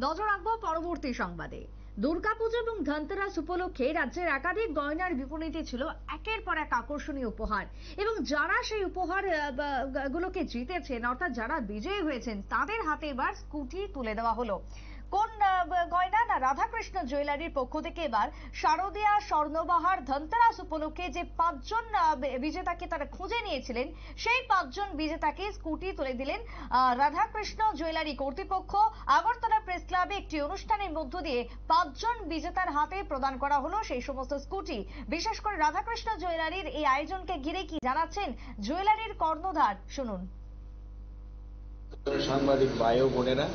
নজর রাখবো পরবর্তী সংবাদে। দুর্গাপুজো এবং ধনতেরাস উপলক্ষে রাজ্যের একাধিক গয়নার বিপণীতে ছিল একের পর এক আকর্ষণীয় উপহার, এবং যারা সেই উপহার গুলোকে জিতেছেন, অর্থাৎ যারা বিজয়ী হয়েছেন, তাদের হাতে এবার স্কুটি তুলে দেওয়া হলো। কোন গয়না? না, রাধাকৃষ্ণ জুয়েলারির পক্ষ থেকে এবার শারদীয়া স্বর্ণবাহার ধনতেরাস উপলক্ষে যে 5জন বিজেতাকে তারা খুঁজে নিয়েছিলেন, সেই 5জন বিজেতাকে স্কুটি তুলে দিলেন রাধাকৃষ্ণ জুয়েলারি কর্তৃপক্ষ। আগরতলা প্রেস ক্লাবে একটি অনুষ্ঠানের মধ্য দিয়ে 5জন বিজেতার হাতে প্রদান করা হলো সেই সমস্ত স্কুটি। বিশেষ করে রাধাকৃষ্ণ জুয়েলারির এই আয়োজনকে ঘিরে কি জানাচ্ছেন জুয়েলারির কর্ণধার, শুনুন। সাংবাদিক ভাই ও বোনেরা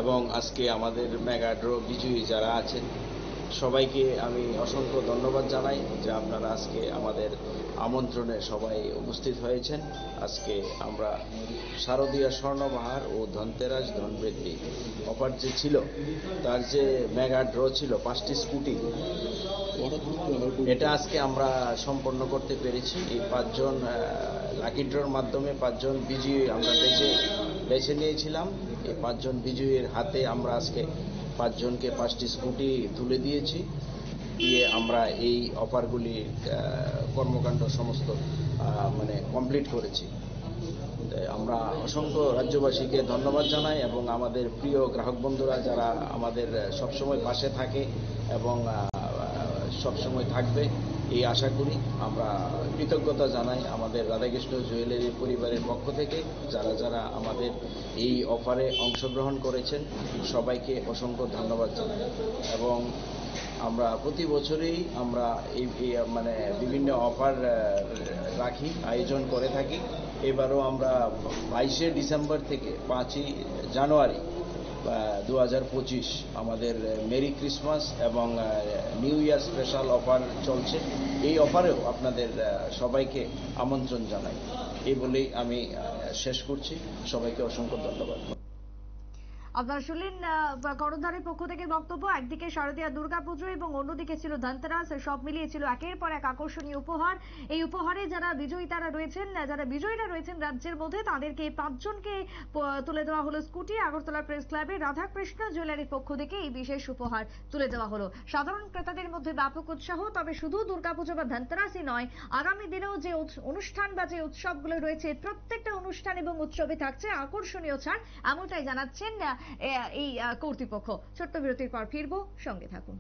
এবং আজকে আমাদের মেগা ড্র বিজয়ী যারা আছেন, সবাইকে আমি অসংখ্য ধন্যবাদ জানাই যে আপনারা আজকে আমাদের আমন্ত্রণে সবাই উপস্থিত হয়েছেন। আজকে আমরা শারদীয়া স্বর্ণবাহার ও ধনতেরাস ধনবৃদ্ধি অফার যে ছিল, তার যে মেগা ড্র ছিল 5টি স্কুটি, এটা আজকে আমরা সম্পন্ন করতে পেরেছি। এই 5জন লাকি ড্রর মাধ্যমে 5জন বিজয়ী আমরা বেছে নিয়েছিলাম। এই 5জন বিজয়ীর হাতে আমরা আজকে 5জনকে 5টি স্কুটি তুলে দিয়েছি, দিয়ে আমরা এই অফারগুলি কর্মকাণ্ড সমস্ত কমপ্লিট করেছি। আমরা অসংখ্য রাজ্যবাসীকে ধন্যবাদ জানাই এবং আমাদের প্রিয় গ্রাহক বন্ধুরা যারা আমাদের সবসময় পাশে থাকে এবং সবসময় থাকবে এই আশা করি। আমরা কৃতজ্ঞতা জানাই আমাদের রাধাকৃষ্ণ জুয়েলারি পরিবারের পক্ষ থেকে যারা যারা আমাদের এই অফারে অংশগ্রহণ করেছেন, সবাইকে অসংখ্য ধন্যবাদ জানাই। এবং আমরা প্রতি বছরই আমরা এই বিভিন্ন অফার রাখি, আয়োজন করে থাকি। এবারও আমরা 22শে ডিসেম্বর থেকে 5ই জানুয়ারি 2025 আমাদের মেরি ক্রিসমাস এবং নিউ ইয়ার স্পেশাল অফার চলছে। এই অফারেও আপনাদের সবাইকে আমন্ত্রণ জানাই। এই বলেই আমি শেষ করছি। সবাইকে অসংখ্য ধন্যবাদ। আপনারা শুনলেন কর্ণধারের পক্ষ থেকে বক্তব্য। একদিকে শারদীয়া দুর্গাপুজো এবং অন্যদিকে ছিল ধনতেরাস, সব মিলিয়ে ছিল একের পর এক আকর্ষণীয় উপহার। এই উপহারে যারা বিজয়ীরা রয়েছেন রাজ্যের মধ্যে, তাদেরকে 5জনকে তুলে দেওয়া হলো স্কুটি। আগরতলা প্রেস ক্লাবে রাধাকৃষ্ণ জুয়েলারির পক্ষ থেকে এই বিশেষ উপহার তুলে দেওয়া হলো। সাধারণ ক্রেতাদের মধ্যে ব্যাপক উৎসাহ। তবে শুধু দুর্গাপুজো বা ধনতেরাসই নয়, আগামী দিনেও যে অনুষ্ঠান বা যে উৎসবগুলো রয়েছে, প্রত্যেকটা অনুষ্ঠান এবং উৎসবে থাকছে আকর্ষণীয় ছাড়, এমনটাই জানাচ্ছেন এই কর্তৃপক্ষ। ছোট্ট বিরতির পর ফিরবো, সঙ্গে থাকুন।